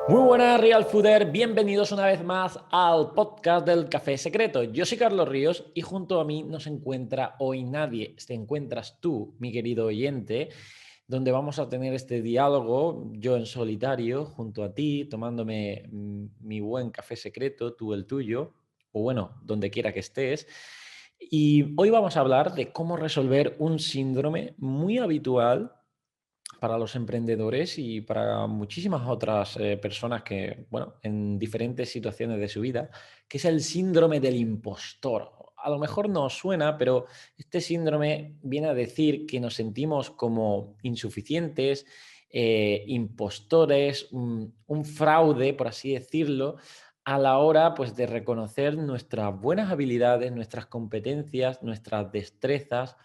Muy buenas, Real Fooder. Bienvenidos una vez más al podcast del Café Secreto. Yo soy Carlos Ríos y junto a mí no se encuentra hoy nadie. Te encuentras tú, mi querido oyente, donde vamos a tener este diálogo, yo en solitario, junto a ti, tomándome mi buen café secreto, tú el tuyo, o bueno, donde quiera que estés. Y hoy vamos a hablar de cómo resolver un síndrome muy habitual para los emprendedores y para muchísimas otras personas que, bueno, en diferentes situaciones de su vida, que es el síndrome del impostor. A lo mejor no os suena, pero este síndrome viene a decir que nos sentimos como insuficientes, impostores, un fraude, por así decirlo, a la hora pues, de reconocer nuestras buenas habilidades, nuestras competencias, nuestras destrezas.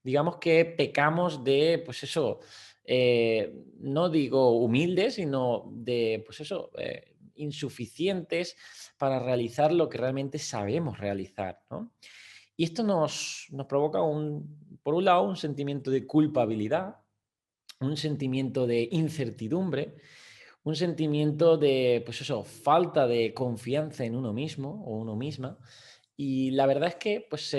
Digamos que pecamos de, pues eso, no digo humildes, sino de, pues eso, insuficientes para realizar lo que realmente sabemos realizar, ¿no? Y esto nos provoca, por un lado, un sentimiento de culpabilidad, un sentimiento de incertidumbre, un sentimiento de, pues eso, falta de confianza en uno mismo o uno misma. Y la verdad es que pues,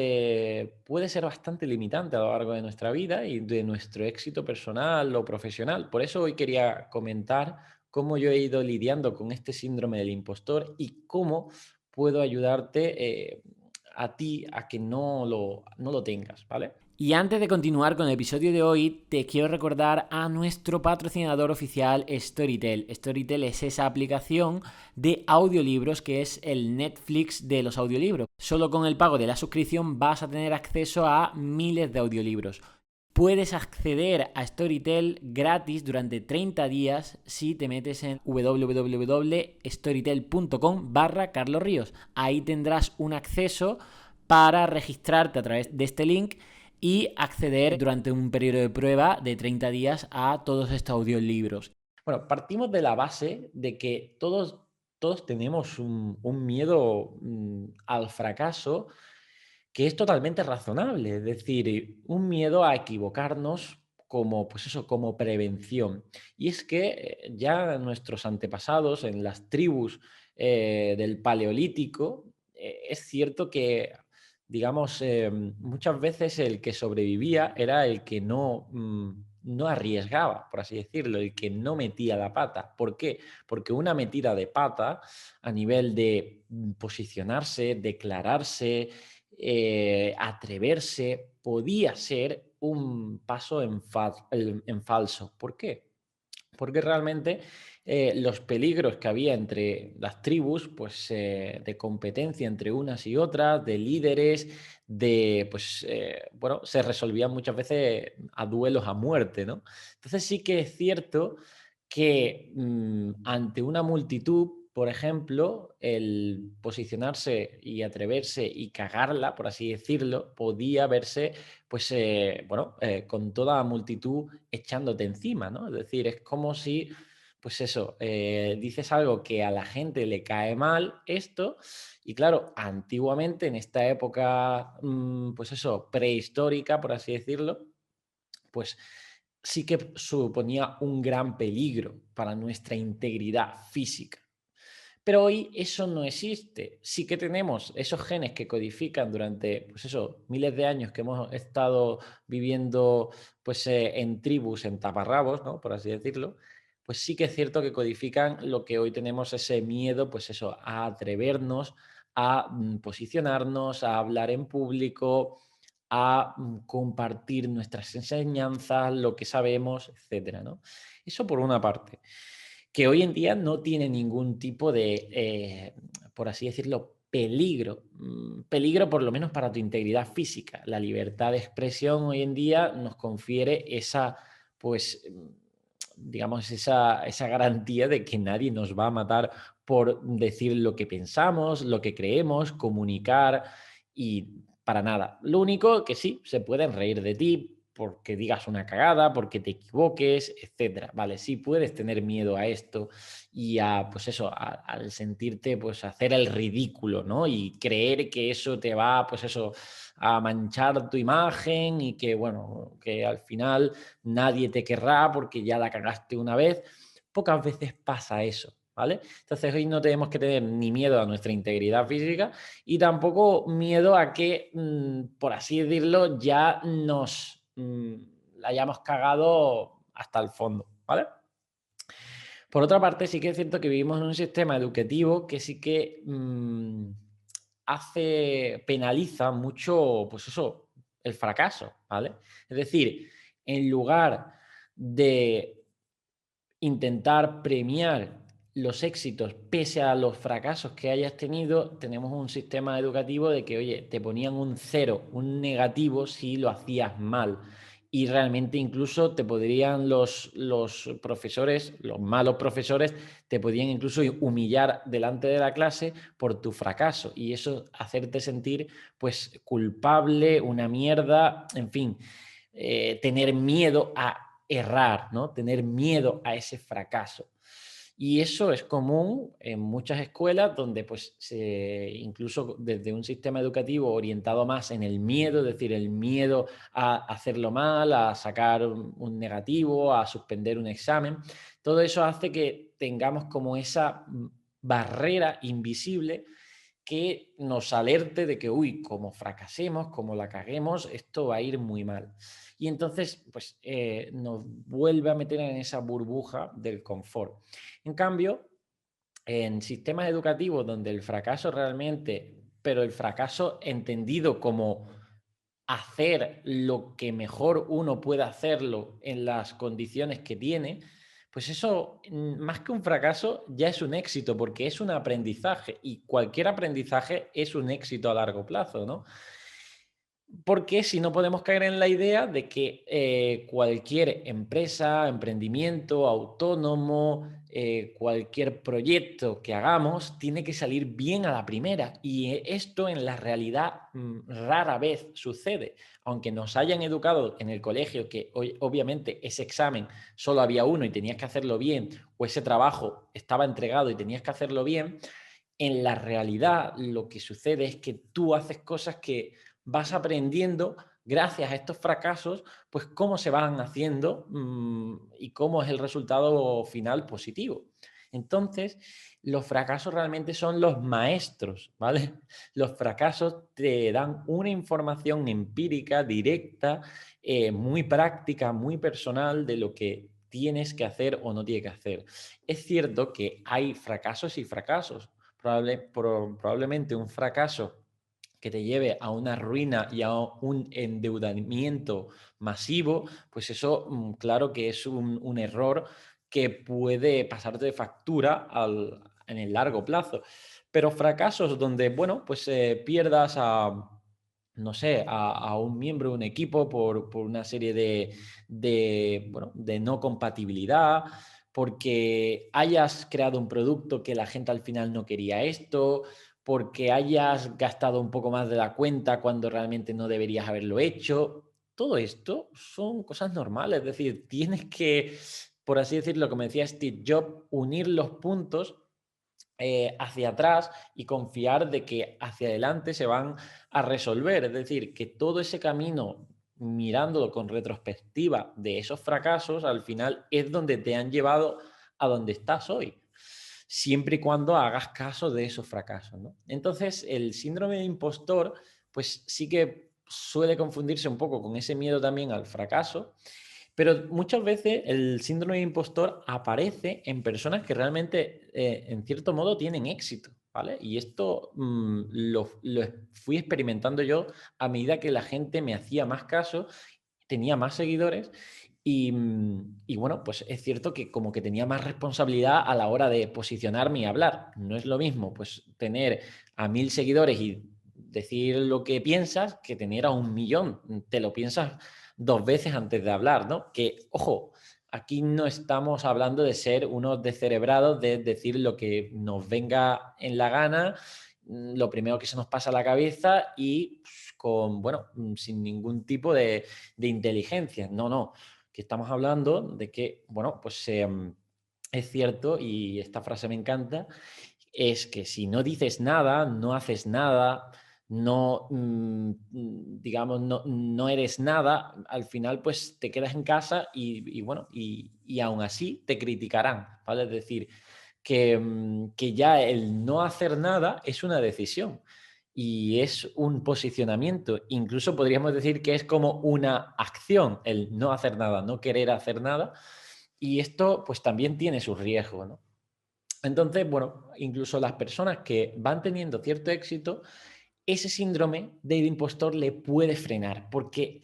puede ser bastante limitante a lo largo de nuestra vida y de nuestro éxito personal o profesional. Por eso hoy quería comentar cómo yo he ido lidiando con este síndrome del impostor y cómo puedo ayudarte a ti a que no lo tengas, ¿vale? Y antes de continuar con el episodio de hoy, te quiero recordar a nuestro patrocinador oficial Storytel. Storytel es esa aplicación de audiolibros que es el Netflix de los audiolibros. Solo con el pago de la suscripción vas a tener acceso a miles de audiolibros. Puedes acceder a Storytel gratis durante 30 días si te metes en www.storytel.com/Carlos Ríos. Ahí tendrás un acceso para registrarte a través de este link y acceder durante un periodo de prueba de 30 días a todos estos audiolibros. Bueno, partimos de la base de que todos tenemos un miedo al fracaso que es totalmente razonable, es decir, un miedo a equivocarnos como, pues eso, como prevención. Y es que ya nuestros antepasados en las tribus del Paleolítico, es cierto que, digamos, muchas veces el que sobrevivía era el que no arriesgaba, por así decirlo, el que no metía la pata. ¿Por qué? Porque una metida de pata a nivel de posicionarse, declararse, atreverse, podía ser un paso en falso. ¿Por qué? Porque realmente los peligros que había entre las tribus, pues de competencia entre unas y otras, de líderes, pues, bueno, se resolvían muchas veces a duelos a muerte, ¿no? Entonces sí que es cierto que ante una multitud, por ejemplo, el posicionarse y atreverse y cagarla, por así decirlo, podía verse, pues, bueno, con toda la multitud echándote encima, ¿no? Es decir, es como si, pues eso, dices algo que a la gente le cae mal esto, y claro, antiguamente, en esta época, pues eso, prehistórica, por así decirlo, pues sí que suponía un gran peligro para nuestra integridad física. Pero hoy eso no existe. Sí que tenemos esos genes que codifican durante, pues eso, miles de años que hemos estado viviendo pues, en tribus, en taparrabos, ¿no? Por así decirlo. Pues sí que es cierto que codifican lo que hoy tenemos ese miedo, pues eso, a atrevernos, a posicionarnos, a hablar en público, a compartir nuestras enseñanzas, lo que sabemos, etcétera, ¿no? Eso por una parte, que hoy en día no tiene ningún tipo de, por así decirlo, peligro. Peligro por lo menos para tu integridad física. La libertad de expresión hoy en día nos confiere esa, pues, digamos, esa garantía de que nadie nos va a matar por decir lo que pensamos, lo que creemos, comunicar y para nada. Lo único que sí, se pueden reír de ti porque digas una cagada, porque te equivoques, etcétera. Vale, sí puedes tener miedo a esto y a, pues eso, al sentirte, pues hacer el ridículo, ¿no? Y creer que eso te va, pues eso, a manchar tu imagen y que, bueno, que al final nadie te querrá porque ya la cagaste una vez. Pocas veces pasa eso. ¿vale? Entonces hoy no tenemos que tener ni miedo a nuestra integridad física y tampoco miedo a que, por así decirlo, ya nos la hayamos cagado hasta el fondo, ¿vale? Por otra parte, sí que es cierto que vivimos en un sistema educativo que sí que penaliza mucho, pues eso, el fracaso, ¿vale? Es decir, en lugar de intentar premiar los éxitos pese a los fracasos que hayas tenido, tenemos un sistema educativo de que, oye, te ponían un cero, un negativo si lo hacías mal. Y realmente incluso te podrían los profesores, los malos profesores, te podían incluso humillar delante de la clase por tu fracaso. Y eso hacerte sentir pues culpable, una mierda, en fin, tener miedo a errar, ¿no? Tener miedo a ese fracaso. Y eso es común en muchas escuelas donde pues incluso desde un sistema educativo orientado más en el miedo, es decir, el miedo a hacerlo mal, a sacar un negativo, a suspender un examen, todo eso hace que tengamos como esa barrera invisible que nos alerte de que, uy, como fracasemos, como la caguemos, esto va a ir muy mal. Y entonces, pues, nos vuelve a meter en esa burbuja del confort. En cambio, en sistemas educativos donde el fracaso realmente, pero el fracaso entendido como hacer lo que mejor uno puede hacerlo en las condiciones que tiene, pues eso, más que un fracaso, ya es un éxito, porque es un aprendizaje y cualquier aprendizaje es un éxito a largo plazo, ¿no? Porque si no podemos caer en la idea de que cualquier empresa, emprendimiento, autónomo, cualquier proyecto que hagamos tiene que salir bien a la primera. Y esto en la realidad rara vez sucede. Aunque nos hayan educado en el colegio que hoy, obviamente ese examen solo había uno y tenías que hacerlo bien, o ese trabajo estaba entregado y tenías que hacerlo bien, en la realidad lo que sucede es que tú haces cosas que vas aprendiendo gracias a estos fracasos, pues cómo se van haciendo y cómo es el resultado final positivo. Entonces, los fracasos realmente son los maestros, ¿vale? Los fracasos te dan una información empírica, directa, muy práctica, muy personal de lo que tienes que hacer o no tienes que hacer. Es cierto que hay fracasos y fracasos. Probablemente un fracaso que te lleve a una ruina y a un endeudamiento masivo, pues eso claro que es un error que puede pasarte de factura en el largo plazo. Pero fracasos donde, bueno, pues pierdas a, no sé, a un miembro de un equipo por una serie bueno, de no compatibilidad, porque hayas creado un producto que la gente al final no quería esto, porque hayas gastado un poco más de la cuenta cuando realmente no deberías haberlo hecho. Todo esto son cosas normales, es decir, tienes que, por así decirlo, como decía Steve Jobs, unir los puntos hacia atrás y confiar de que hacia adelante se van a resolver. Es decir, que todo ese camino, mirándolo con retrospectiva de esos fracasos, al final es donde te han llevado a donde estás hoy, siempre y cuando hagas caso de esos fracasos, ¿no? Entonces, el síndrome de impostor, pues sí que suele confundirse un poco con ese miedo también al fracaso, pero muchas veces el síndrome de impostor aparece en personas que realmente, en cierto modo, tienen éxito, ¿vale? Y esto lo fui experimentando yo a medida que la gente me hacía más caso, tenía más seguidores y bueno, pues es cierto que como que tenía más responsabilidad a la hora de posicionarme y hablar. No es lo mismo, pues, tener a 1000 seguidores y decir lo que piensas que tener a 1.000.000. Te lo piensas 2 veces antes de hablar, ¿no? Que, ojo, aquí no estamos hablando de ser unos descerebrados, de decir lo que nos venga en la gana, lo primero que se nos pasa a la cabeza y con, bueno, sin ningún tipo de inteligencia. No, no, que estamos hablando de que, bueno, pues es cierto, y esta frase me encanta, es que si no dices nada, no haces nada, no, digamos, no eres nada, al final pues te quedas en casa y bueno, y aún así te criticarán, ¿vale? Es decir, que ya el no hacer nada es una decisión y es un posicionamiento. Incluso podríamos decir que es como una acción, el no hacer nada, no querer hacer nada. Y esto pues también tiene su riesgo, ¿no? Entonces, bueno, incluso las personas que van teniendo cierto éxito, ese síndrome del impostor le puede frenar, porque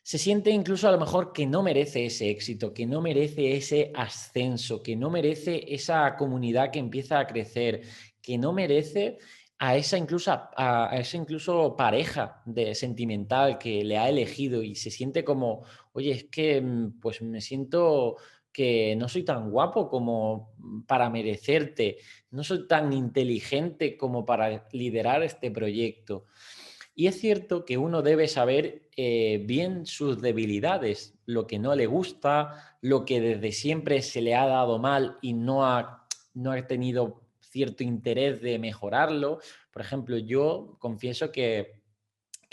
se siente incluso a lo mejor que no merece ese éxito, que no merece ese ascenso, que no merece esa comunidad que empieza a crecer, que no merece a esa incluso, a esa incluso pareja de sentimental que le ha elegido y se siente como, oye, es que pues me siento que no soy tan guapo como para merecerte, no soy tan inteligente como para liderar este proyecto. Y es cierto que uno debe saber bien sus debilidades, lo que no le gusta, lo que desde siempre se le ha dado mal y no ha tenido cierto interés de mejorarlo. Por ejemplo, yo confieso que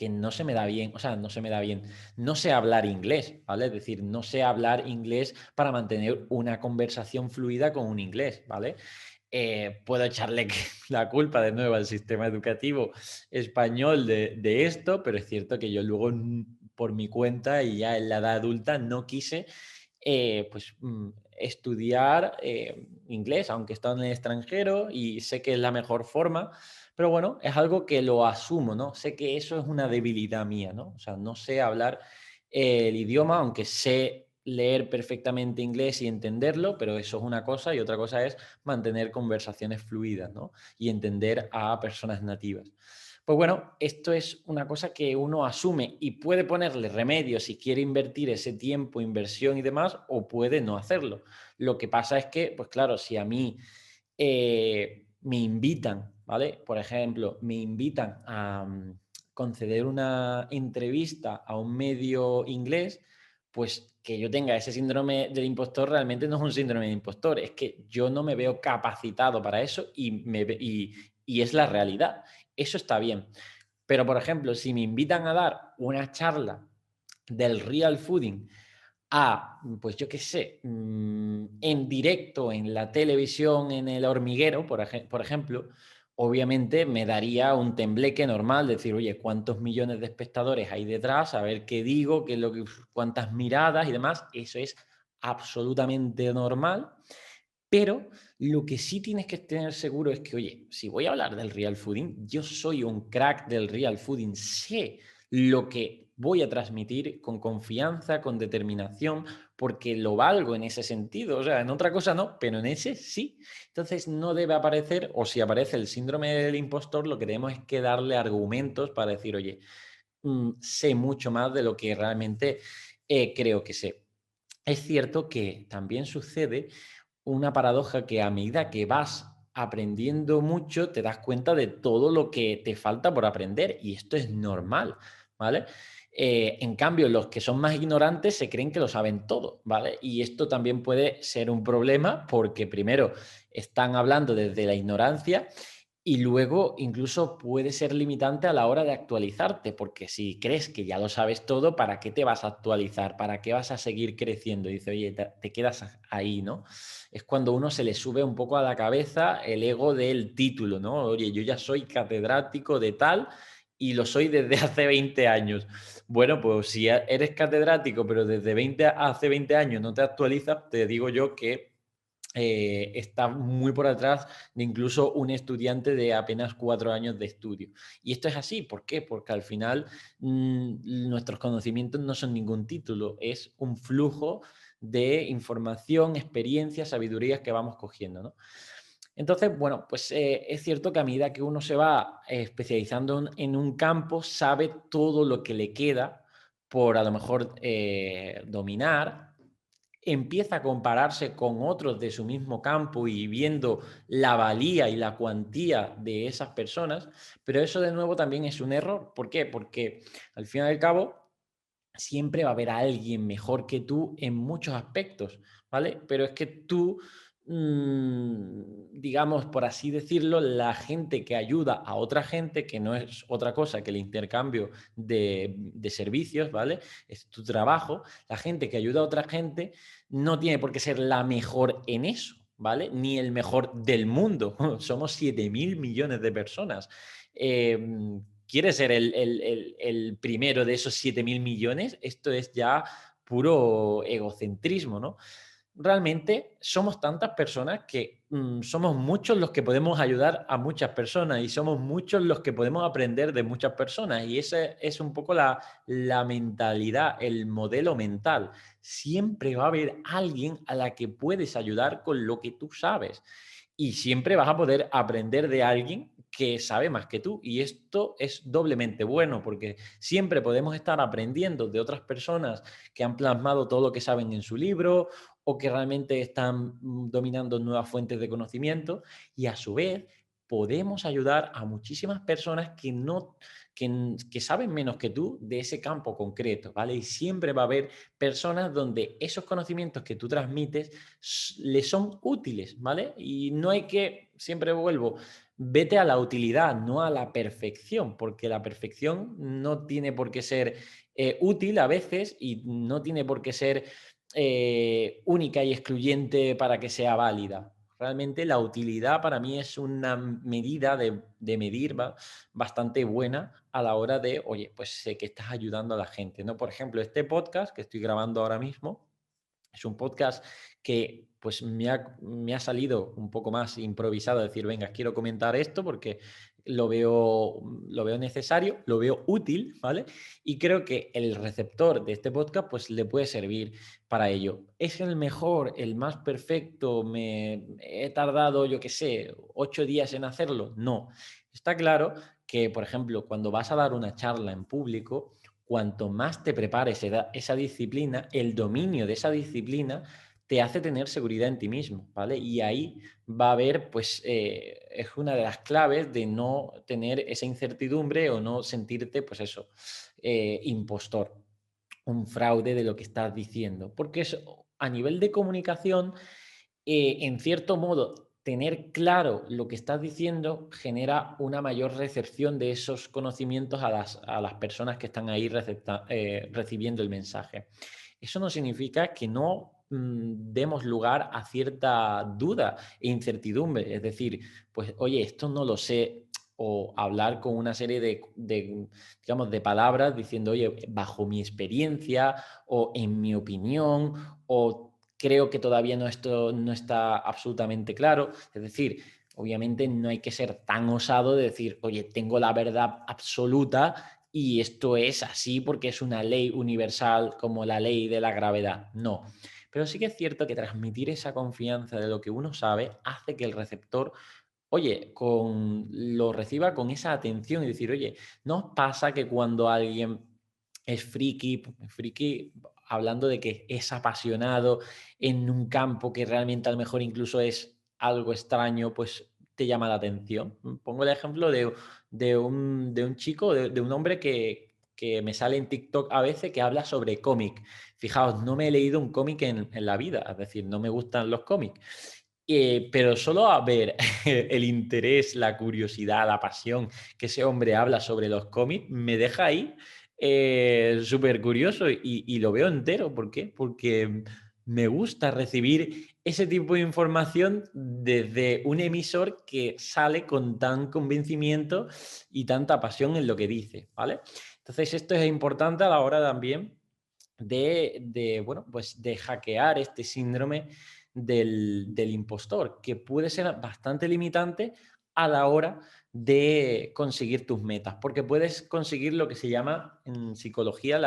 no se me da bien, o sea, no se me da bien, no sé hablar inglés, ¿vale? Es decir, no sé hablar inglés para mantener una conversación fluida con un inglés, ¿vale? Puedo echarle la culpa de nuevo al sistema educativo español de esto, pero es cierto que yo luego por mi cuenta y ya en la edad adulta no quise estudiar inglés, aunque he estado en el extranjero y sé que es la mejor forma, pero bueno, es algo que lo asumo, ¿no? Sé que eso es una debilidad mía, ¿no? O sea, no sé hablar el idioma, aunque sé leer perfectamente inglés y entenderlo, pero eso es una cosa y otra cosa es mantener conversaciones fluidas, ¿no? Y entender a personas nativas. Pues bueno, esto es una cosa que uno asume y puede ponerle remedio si quiere invertir ese tiempo, inversión y demás, o puede no hacerlo. Lo que pasa es que, pues claro, si a mí me invitan, ¿vale? Por ejemplo, me invitan a conceder una entrevista a un medio inglés, pues que yo tenga ese síndrome del impostor realmente no es un síndrome de impostor, es que yo no me veo capacitado para eso y es la realidad. Eso está bien. Pero, por ejemplo, si me invitan a dar una charla del real fooding pues yo qué sé, en directo, en la televisión, en el hormiguero, por ejemplo, obviamente me daría un tembleque normal, decir, oye, ¿cuántos millones de espectadores hay detrás? A ver qué digo, qué es lo que, cuántas miradas y demás. Eso es absolutamente normal. Pero lo que sí tienes que tener seguro es que, oye, si voy a hablar del real fooding, yo soy un crack del real fooding, sé lo que voy a transmitir con confianza, con determinación, porque lo valgo en ese sentido. O sea, en otra cosa no, pero en ese sí. Entonces no debe aparecer, o si aparece el síndrome del impostor, lo que tenemos es que darle argumentos para decir, oye, sé mucho más de lo que realmente creo que sé. Es cierto que también sucede una paradoja que a medida que vas aprendiendo mucho, te das cuenta de todo lo que te falta por aprender y esto es normal, ¿vale? En cambio, los que son más ignorantes se creen que lo saben todo, ¿vale? Y esto también puede ser un problema porque primero están hablando desde la ignorancia y luego incluso puede ser limitante a la hora de actualizarte, porque si crees que ya lo sabes todo, ¿para qué te vas a actualizar? ¿Para qué vas a seguir creciendo? Y dice, oye, te quedas ahí, ¿no? Es cuando uno se le sube un poco a la cabeza el ego del título, ¿no? Oye, yo ya soy catedrático de tal y lo soy desde hace 20 años. Bueno, pues si eres catedrático, pero desde hace 20 años no te actualizas, te digo yo que está muy por atrás de incluso un estudiante de apenas 4 años de estudio. Y esto es así, ¿por qué? Porque al final nuestros conocimientos no son ningún título, es un flujo de información, experiencias, sabidurías que vamos cogiendo, ¿no? Entonces, bueno, pues es cierto que a medida que uno se va especializando en un campo, sabe todo lo que le queda por a lo mejor dominar, empieza a compararse con otros de su mismo campo y viendo la valía y la cuantía de esas personas, pero eso de nuevo también es un error. ¿Por qué? Porque al fin y al cabo siempre va a haber alguien mejor que tú en muchos aspectos, ¿vale? Pero es que tú, digamos, por así decirlo, la gente que ayuda a otra gente, que no es otra cosa que el intercambio de servicios, ¿vale? Es tu trabajo, la gente que ayuda a otra gente no tiene por qué ser la mejor en eso. ¿vale? Ni el mejor del mundo. Somos 7.000 millones de personas. ¿Quieres ser el primero de esos 7.000 millones? Esto es ya puro egocentrismo, ¿no? Realmente somos tantas personas que somos muchos los que podemos ayudar a muchas personas y somos muchos los que podemos aprender de muchas personas. Y esa es un poco la mentalidad, el modelo mental. Siempre va a haber alguien a la que puedes ayudar con lo que tú sabes. Y siempre vas a poder aprender de alguien que sabe más que tú. Y esto es doblemente bueno porque siempre podemos estar aprendiendo de otras personas que han plasmado todo lo que saben en su libro o que realmente están dominando nuevas fuentes de conocimiento y a su vez podemos ayudar a muchísimas personas que saben menos que tú de ese campo concreto, ¿vale? Y siempre va a haber personas donde esos conocimientos que tú transmites les son útiles, ¿vale? Y no hay que, siempre vuelvo, vete a la utilidad, no a la perfección, porque la perfección no tiene por qué ser útil a veces y no tiene por qué ser única y excluyente para que sea válida. Realmente la utilidad para mí es una medida de medir bastante buena a la hora de, oye, pues sé que estás ayudando a la gente, ¿no? Por ejemplo, este podcast que estoy grabando ahora mismo es un podcast que pues me ha salido un poco más improvisado, decir, venga, quiero comentar esto porque lo veo necesario, lo veo útil, ¿vale? Y creo que el receptor de este podcast pues le puede servir para ello. ¿Es el mejor, el más perfecto? ¿Me he tardado, yo qué sé, 8 días en hacerlo? No. Está claro que, por ejemplo, cuando vas a dar una charla en público, cuanto más te prepares esa disciplina, el dominio de esa disciplina te hace tener seguridad en ti mismo, ¿vale? Y ahí va a haber, pues, es una de las claves de no tener esa incertidumbre o no sentirte, pues eso, impostor, un fraude de lo que estás diciendo. Porque es, a nivel de comunicación, en cierto modo, tener claro lo que estás diciendo genera una mayor recepción de esos conocimientos a las personas que están ahí recibiendo el mensaje. Eso no significa que no demos lugar a cierta duda e incertidumbre. Es decir, pues, oye, esto no lo sé, o hablar con una serie digamos, de palabras diciendo, oye, bajo mi experiencia o en mi opinión o creo que todavía esto no está absolutamente claro. Es decir, obviamente no hay que ser tan osado de decir, oye, tengo la verdad absoluta y esto es así porque es una ley universal como la ley de la gravedad. No. Pero sí que es cierto que transmitir esa confianza de lo que uno sabe hace que el receptor, oye, lo reciba con esa atención y decir, oye, ¿no os pasa que cuando alguien es friki, hablando de que es apasionado en un campo que realmente a lo mejor incluso es algo extraño, pues te llama la atención? Pongo el ejemplo de un chico, de un hombre que me sale en TikTok a veces que habla sobre cómic. Fijaos, no me he leído un cómic en la vida, es decir, no me gustan los cómics. Pero solo a ver el interés, la curiosidad, la pasión que ese hombre habla sobre los cómics, me deja ahí súper curioso y lo veo entero. ¿Por qué? Porque me gusta recibir ese tipo de información desde un emisor que sale con tan convencimiento y tanta pasión en lo que dice, ¿vale? Entonces esto es importante a la hora también bueno, pues de hackear este síndrome del impostor, que puede ser bastante limitante a la hora de conseguir tus metas, porque puedes conseguir lo que se llama en psicología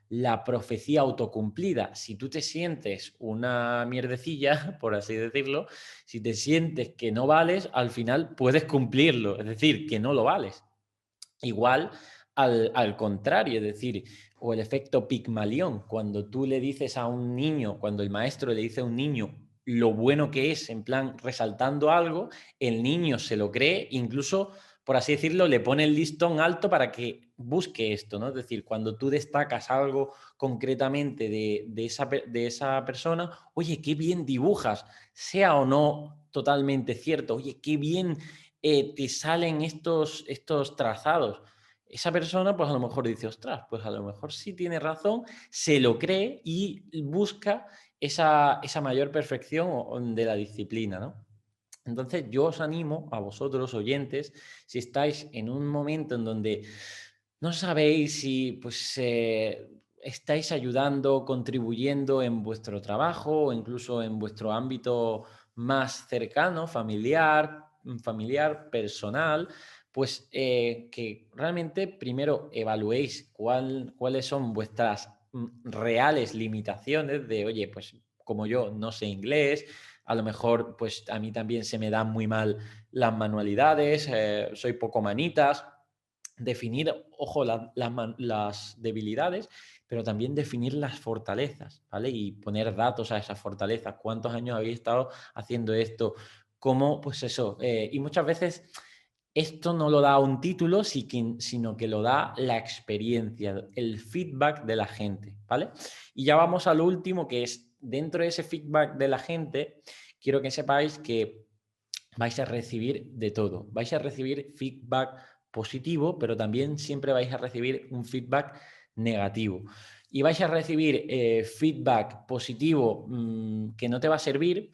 la profecía autocumplida. Si tú te sientes una mierdecilla, por así decirlo, si te sientes que no vales, al final puedes cumplirlo, es decir, que no lo vales. Igual al contrario, es decir, o el efecto Pigmalión, cuando tú le dices a un niño, cuando el maestro le dice a un niño lo bueno que es, en plan resaltando algo, el niño se lo cree, incluso, por así decirlo, le pone el listón alto para que busque esto, ¿no? Es decir, cuando tú destacas algo concretamente de esa persona, oye, qué bien dibujas, sea o no totalmente cierto, oye, qué bien te salen estos trazados. Esa persona, pues a lo mejor dice, ostras, pues a lo mejor sí tiene razón, se lo cree y busca esa mayor perfección de la disciplina, ¿no? Entonces, yo os animo a vosotros, oyentes, si estáis en un momento en donde no sabéis si pues, estáis ayudando, contribuyendo en vuestro trabajo o incluso en vuestro ámbito más cercano, familiar, personal, pues que realmente primero evaluéis cuáles son vuestras reales limitaciones de, oye, pues como yo no sé inglés, a lo mejor pues a mí también se me dan muy mal las manualidades, soy poco manitas. Definir, ojo, las debilidades, pero también definir las fortalezas, ¿vale? Y poner datos a esas fortalezas. ¿Cuántos años habéis estado haciendo esto? ¿Cómo? Pues eso. Y muchas veces esto no lo da un título, sino que lo da la experiencia, el feedback de la gente, ¿vale? Y ya vamos a lo último, que es dentro de ese feedback de la gente, quiero que sepáis que vais a recibir de todo. Vais a recibir feedback positivo, pero también siempre vais a recibir un feedback negativo. Y vais a recibir feedback positivo que no te va a servir,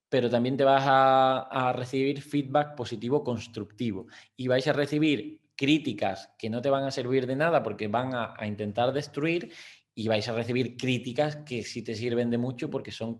pero también te vas a recibir feedback positivo constructivo. Y vais a recibir críticas que no te van a servir de nada porque van a intentar destruir, y vais a recibir críticas que sí te sirven de mucho porque son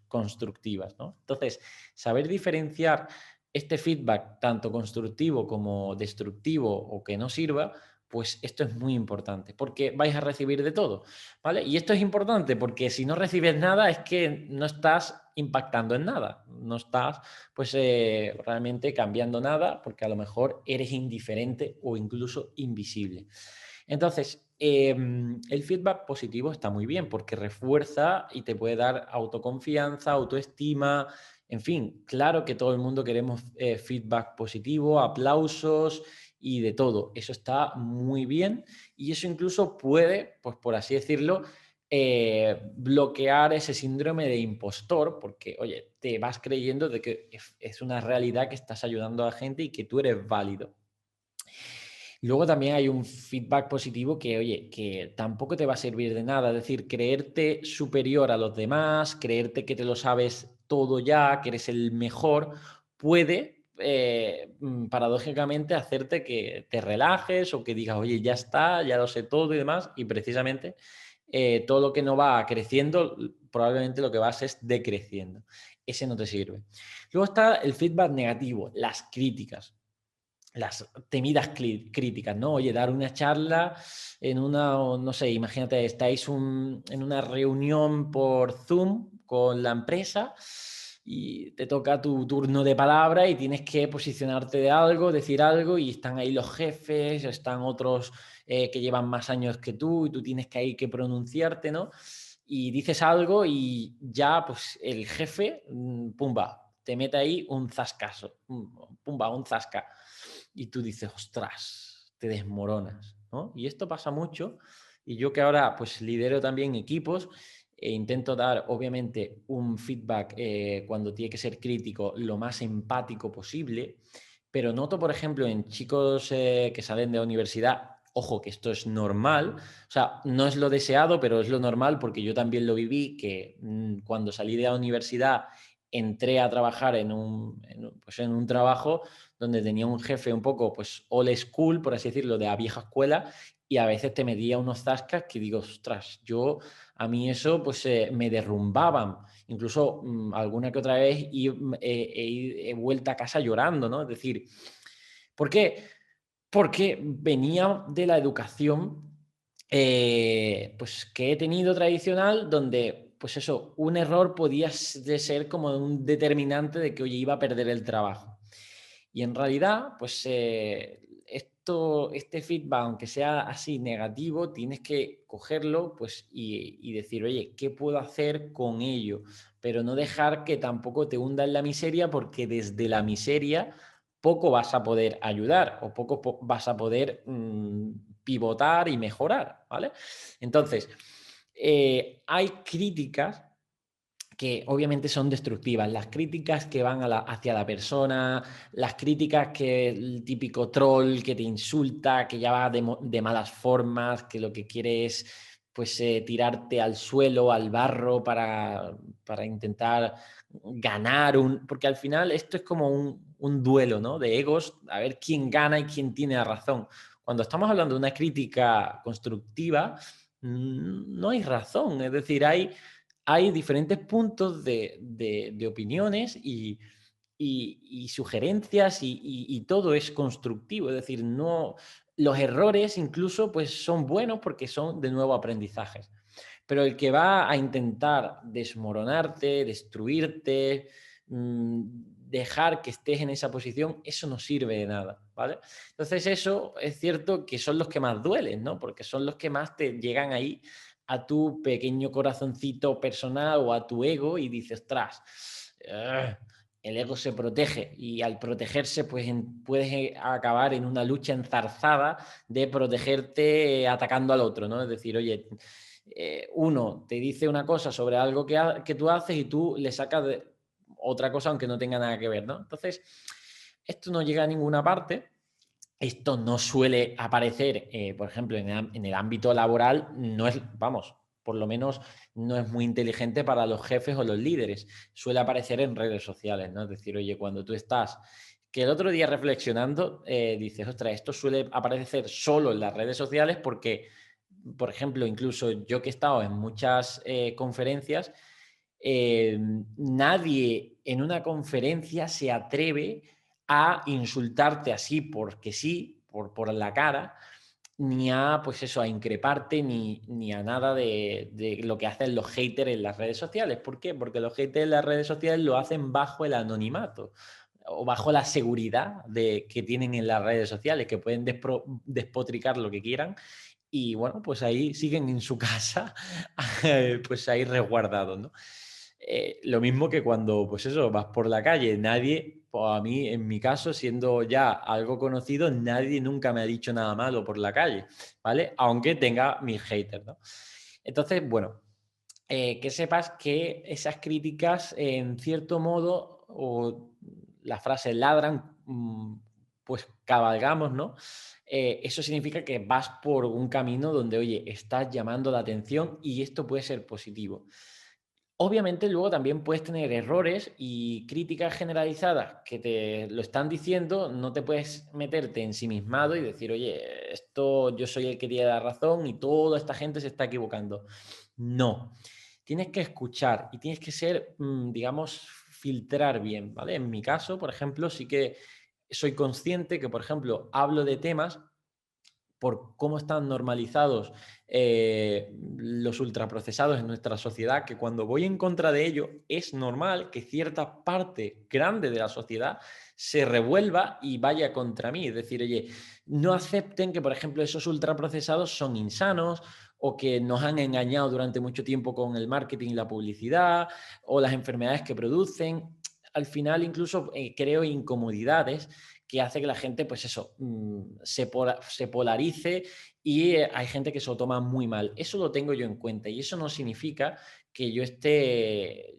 constructivas, ¿no? Entonces, saber diferenciar este feedback, tanto constructivo como destructivo o que no sirva, pues esto es muy importante, porque vais a recibir de todo, ¿vale? Y esto es importante porque si no recibes nada es que no estás impactando en nada, no estás pues realmente cambiando nada, porque a lo mejor eres indiferente o incluso invisible. Entonces, el feedback positivo está muy bien porque refuerza y te puede dar autoconfianza, autoestima, en fin, claro que todo el mundo queremos feedback positivo, aplausos y de todo. Eso está muy bien y eso incluso puede, pues por así decirlo, bloquear ese síndrome de impostor porque, oye, te vas creyendo de que es una realidad que estás ayudando a la gente y que tú eres válido. Luego también hay un feedback positivo que, oye, que tampoco te va a servir de nada. Es decir, creerte superior a los demás, creerte que te lo sabes todo ya, que eres el mejor, puede paradójicamente hacerte que te relajes o que digas, oye, ya está, ya lo sé todo y demás. Y precisamente todo lo que no va creciendo, probablemente lo que vas es decreciendo. Ese no te sirve. Luego está el feedback negativo, las críticas, las temidas críticas, ¿no? Oye, dar una charla en una, no sé, imagínate, estáis en una reunión por Zoom con la empresa y te toca tu turno de palabra y tienes que posicionarte de algo, decir algo, y están ahí los jefes, están otros que llevan más años que tú y tú tienes que ahí que pronunciarte, ¿no? Y dices algo y ya, pues el jefe, pumba, te mete ahí un zascazo, pumba, un zasca. Y tú dices, ostras, te desmoronas, ¿no? Y esto pasa mucho. Y yo que ahora pues lidero también equipos e intento dar obviamente un feedback cuando tiene que ser crítico lo más empático posible, pero noto, por ejemplo, en chicos que salen de la universidad, ojo, que esto es normal, o sea, no es lo deseado, pero es lo normal porque yo también lo viví, que cuando salí de la universidad entré a trabajar pues en un trabajo donde tenía un jefe un poco pues old school, por así decirlo, de la vieja escuela, y a veces te metía unos zascas que digo, ostras, a mí eso pues me derrumbaban. Incluso alguna que otra vez he vuelto a casa llorando, ¿no? Es decir, ¿por qué? Porque venía de la educación pues que he tenido tradicional, donde pues eso, un error podía ser como un determinante de que, oye, iba a perder el trabajo. Y en realidad, pues este feedback, aunque sea así negativo, tienes que cogerlo pues, y decir, oye, ¿qué puedo hacer con ello? Pero no dejar que tampoco te hunda en la miseria, porque desde la miseria poco vas a poder ayudar o poco vas a poder pivotar y mejorar, ¿vale? Entonces, hay críticas que obviamente son destructivas, las críticas que van hacia la persona, las críticas que el típico troll que te insulta, que ya va de malas formas, que lo que quiere es pues tirarte al suelo, al barro para intentar ganar porque al final esto es como un duelo, ¿no? De egos, a ver quién gana y quién tiene la razón. Cuando estamos hablando de una crítica constructiva, no hay razón, es decir, hay diferentes puntos de opiniones y sugerencias y todo es constructivo, es decir, no, los errores incluso pues son buenos porque son de nuevo aprendizajes. Pero el que va a intentar desmoronarte, destruirte, dejar que estés en esa posición, eso no sirve de nada, ¿vale? Entonces eso es cierto que son los que más duelen, ¿no? Porque son los que más te llegan ahí a tu pequeño corazoncito personal o a tu ego y dices, ostras, el ego se protege y al protegerse pues puedes acabar en una lucha enzarzada de protegerte atacando al otro, ¿no? Es decir, oye, uno te dice una cosa sobre algo que tú haces y tú le sacas otra cosa aunque no tenga nada que ver, ¿no? Entonces, esto no llega a ninguna parte. Esto no suele aparecer, por ejemplo, en el ámbito laboral, no es, vamos, por lo menos no es muy inteligente para los jefes o los líderes. Suele aparecer en redes sociales, ¿no? Es decir, oye, cuando tú estás, que el otro día reflexionando, dices, ostras, esto suele aparecer solo en las redes sociales porque, por ejemplo, incluso yo que he estado en muchas conferencias, nadie en una conferencia se atreve a insultarte así porque sí, por la cara, ni a, pues eso, a increparte, ni a nada de lo que hacen los haters en las redes sociales. ¿Por qué? Porque los haters en las redes sociales lo hacen bajo el anonimato o bajo la seguridad que tienen en las redes sociales, que pueden despotricar lo que quieran y bueno, pues ahí siguen en su casa, pues ahí resguardados, ¿no? Lo mismo que cuando, pues eso, vas por la calle, nadie, pues a mí, en mi caso, siendo ya algo conocido, nadie nunca me ha dicho nada malo por la calle, ¿vale? Aunque tenga mis haters, ¿no? Entonces, bueno, que sepas que esas críticas, en cierto modo, o las frases ladran, pues cabalgamos, ¿no? Eso significa que vas por un camino donde, oye, estás llamando la atención y esto puede ser positivo. Obviamente luego también puedes tener errores y críticas generalizadas que te lo están diciendo, no te puedes meterte ensimismado y decir, oye, esto yo soy el que tiene la razón y toda esta gente se está equivocando. No, tienes que escuchar y tienes que ser, digamos, filtrar bien, ¿vale? En mi caso, por ejemplo, sí que soy consciente que, por ejemplo, hablo de temas por cómo están normalizados los ultraprocesados en nuestra sociedad, que cuando voy en contra de ello, es normal que cierta parte grande de la sociedad se revuelva y vaya contra mí. Es decir, oye, no acepten que, por ejemplo, esos ultraprocesados son insanos o que nos han engañado durante mucho tiempo con el marketing y la publicidad o las enfermedades que producen. Al final, incluso creo incomodidades que hace que la gente, pues eso, se polarice y hay gente que se lo toma muy mal. Eso lo tengo yo en cuenta y eso no significa que yo esté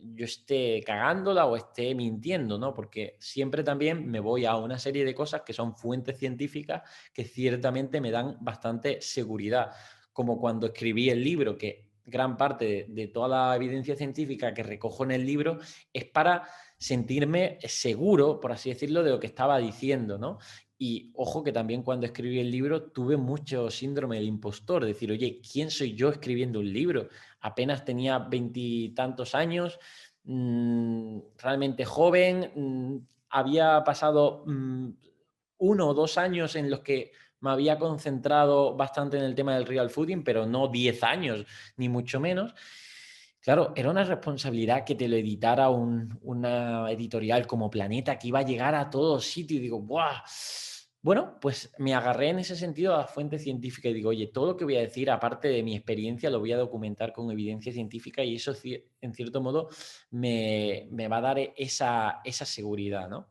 cagándola o esté mintiendo, ¿no? Porque siempre también me voy a una serie de cosas que son fuentes científicas que ciertamente me dan bastante seguridad, como cuando escribí el libro, que gran parte de toda la evidencia científica que recojo en el libro es para sentirme seguro, por así decirlo, de lo que estaba diciendo, ¿no? Y ojo que también cuando escribí el libro tuve mucho síndrome del impostor, decir, oye, ¿quién soy yo escribiendo un libro? Apenas tenía 20 y tantos años, realmente joven, había pasado 1 o 2 años en los que me había concentrado bastante en el tema del real fooding, pero no 10 años, ni mucho menos. Claro, era una responsabilidad que te lo editara una editorial como Planeta, que iba a llegar a todos sitios. Y digo, ¡buah! Bueno, pues me agarré en ese sentido a la fuente científica y digo, oye, todo lo que voy a decir, aparte de mi experiencia, lo voy a documentar con evidencia científica y eso, en cierto modo, me va a dar esa seguridad, ¿no?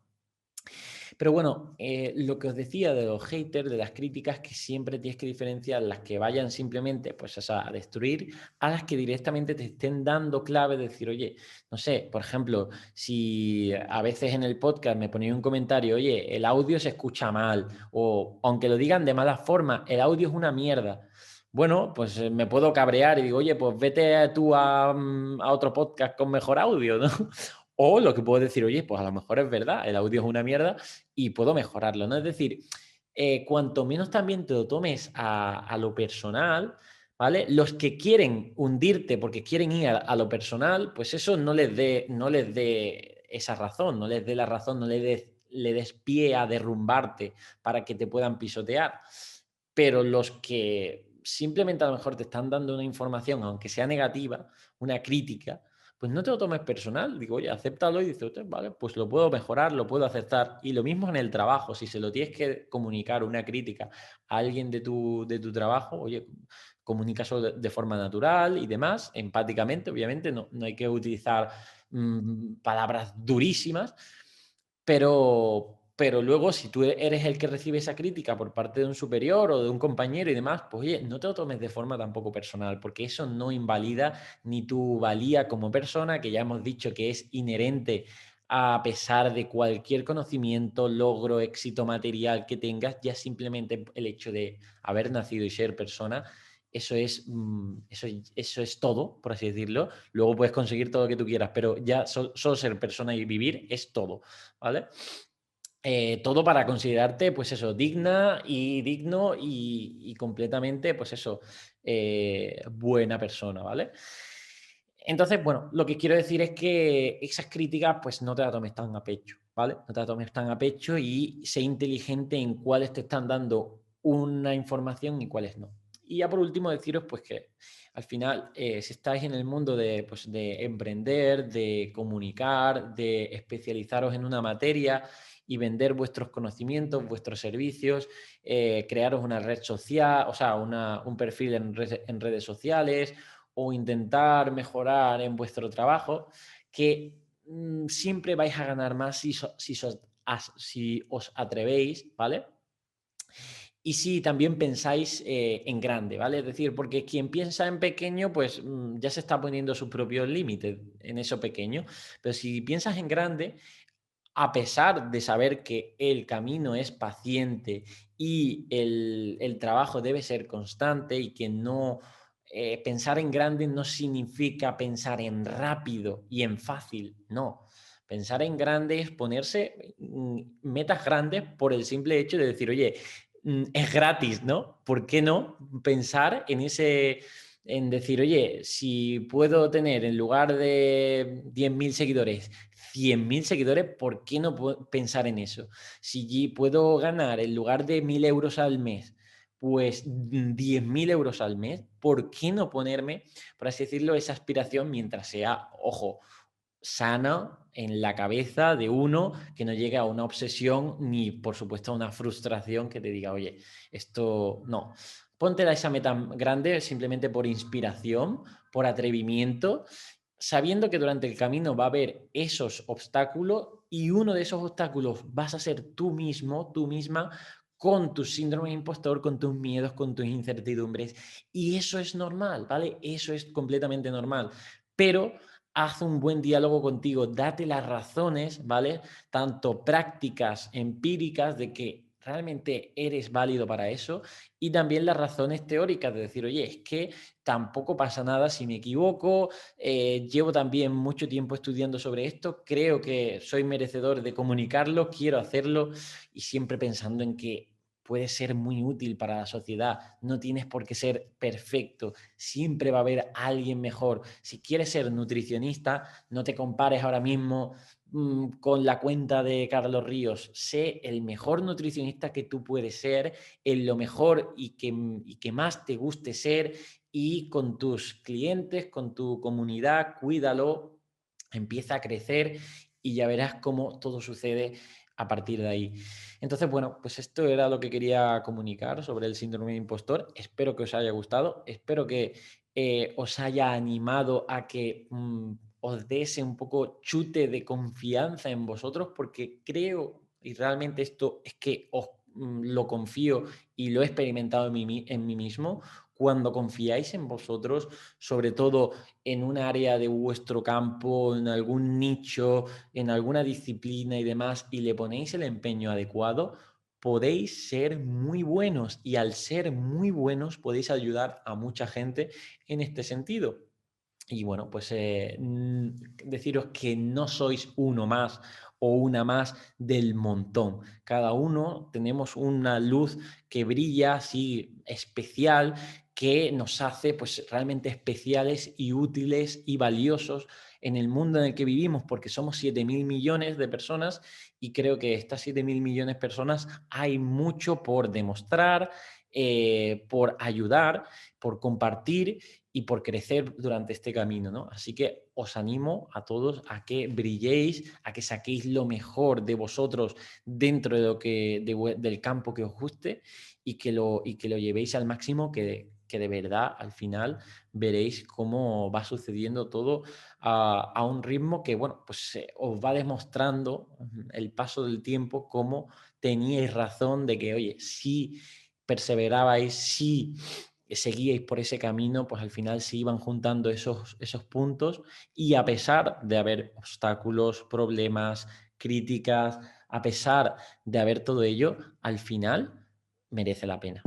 Pero bueno, lo que os decía de los haters, de las críticas, que siempre tienes que diferenciar las que vayan simplemente pues, a destruir a las que directamente te estén dando clave de decir, oye, no sé, por ejemplo, si a veces en el podcast me ponéis un comentario, oye, el audio se escucha mal, o aunque lo digan de mala forma, el audio es una mierda. bueno, pues me puedo cabrear y digo, oye, pues vete tú a otro podcast con mejor audio, ¿no? O lo que puedo decir, oye, pues a lo mejor es verdad, el audio es una mierda y puedo mejorarlo, ¿no? Es decir, cuanto menos también te lo tomes a lo personal, ¿vale? Los que quieren hundirte porque quieren ir a lo personal, pues eso no les dé esa razón, no les dé la razón, no le des pie a derrumbarte para que te puedan pisotear. Pero los que simplemente a lo mejor te están dando una información, aunque sea negativa, una crítica, pues no te lo tomes personal. Digo, oye, acéptalo y dices, vale, pues lo puedo mejorar, lo puedo aceptar. Y lo mismo en el trabajo, si se lo tienes que comunicar una crítica a alguien de tu trabajo, oye, comunícaselo de forma natural y demás, empáticamente, obviamente, no hay que utilizar palabras durísimas, pero luego, si tú eres el que recibe esa crítica por parte de un superior o de un compañero y demás, pues oye, no te lo tomes de forma tampoco personal, porque eso no invalida ni tu valía como persona, que ya hemos dicho que es inherente a pesar de cualquier conocimiento, logro, éxito material que tengas, ya simplemente el hecho de haber nacido y ser persona, eso es todo, por así decirlo. Luego puedes conseguir todo lo que tú quieras, pero ya solo ser persona y vivir es todo. ¿Vale? Todo para considerarte, pues eso, digna y digno y completamente, pues eso, buena persona, ¿vale? Entonces, bueno, lo que quiero decir es que esas críticas, pues no te las tomes tan a pecho, ¿vale? No te las tomes tan a pecho y sé inteligente en cuáles te están dando una información y cuáles no. Y ya por último deciros, pues que al final, si estáis en el mundo pues, de emprender, de comunicar, de especializaros en una materia y vender vuestros conocimientos, vuestros servicios, crearos una red social, o sea, un perfil en redes sociales o intentar mejorar en vuestro trabajo, que siempre vais a ganar más si os atrevéis, ¿vale? Y si también pensáis en grande, ¿vale? Es decir, porque quien piensa en pequeño, pues ya se está poniendo sus propios límites en eso pequeño. Pero si piensas en grande, a pesar de saber que el camino es paciente y el trabajo debe ser constante y que no pensar en grande no significa pensar en rápido y en fácil, no. Pensar en grande es ponerse metas grandes por el simple hecho de decir, oye, es gratis, ¿no? ¿Por qué no pensar en decir, oye, si puedo tener en lugar de 10.000 seguidores, 100.000 seguidores, ¿por qué no puedo pensar en eso? Si puedo ganar en lugar de 1.000 euros al mes, pues 10.000 euros al mes, ¿por qué no ponerme, por así decirlo, esa aspiración mientras sea, ojo, sana en la cabeza de uno, que no llegue a una obsesión ni, por supuesto, a una frustración que te diga, oye, esto no. Ponte esa meta grande simplemente por inspiración, por atrevimiento, sabiendo que durante el camino va a haber esos obstáculos y uno de esos obstáculos vas a ser tú mismo, tú misma, con tus síndromes de impostor, con tus miedos, con tus incertidumbres. Y eso es normal, ¿vale? Eso es completamente normal. Pero haz un buen diálogo contigo, date las razones, ¿vale? Tanto prácticas, empíricas, de que realmente eres válido para eso, y también las razones teóricas de decir, oye, es que tampoco pasa nada si me equivoco, llevo también mucho tiempo estudiando sobre esto, creo que soy merecedor de comunicarlo, quiero hacerlo, y siempre pensando en que puede ser muy útil para la sociedad, no tienes por qué ser perfecto, siempre va a haber alguien mejor. Si quieres ser nutricionista, no te compares ahora mismo con la cuenta de Carlos Ríos, sé el mejor nutricionista que tú puedes ser, en lo mejor y que más te guste ser, y con tus clientes, con tu comunidad, cuídalo, empieza a crecer y ya verás cómo todo sucede a partir de ahí. Entonces, bueno, pues esto era lo que quería comunicar sobre el síndrome de impostor. Espero que os haya gustado, espero que os haya animado a que os dé ese un poco chute de confianza en vosotros, porque creo, y realmente esto es que os lo confío y lo he experimentado en mí mismo, cuando confiáis en vosotros, sobre todo en un área de vuestro campo, en algún nicho, en alguna disciplina y demás, y le ponéis el empeño adecuado, podéis ser muy buenos y al ser muy buenos podéis ayudar a mucha gente en este sentido. Y bueno, pues deciros que no sois uno más o una más del montón. Cada uno tenemos una luz que brilla así especial, que nos hace pues realmente especiales y útiles y valiosos en el mundo en el que vivimos, porque somos 7.000 millones de personas y creo que estas 7.000 millones de personas hay mucho por demostrar, por ayudar, por compartir y por crecer durante este camino, ¿no? Así que os animo a todos a que brilléis, a que saquéis lo mejor de vosotros dentro de lo que, del campo que os guste y que lo llevéis al máximo, que de verdad al final veréis cómo va sucediendo todo a un ritmo que, bueno, pues os va demostrando el paso del tiempo cómo teníais razón de que, oye, si perseverabais, si seguíais por ese camino, pues al final se iban juntando esos puntos y a pesar de haber obstáculos, problemas, críticas, a pesar de haber todo ello, al final merece la pena.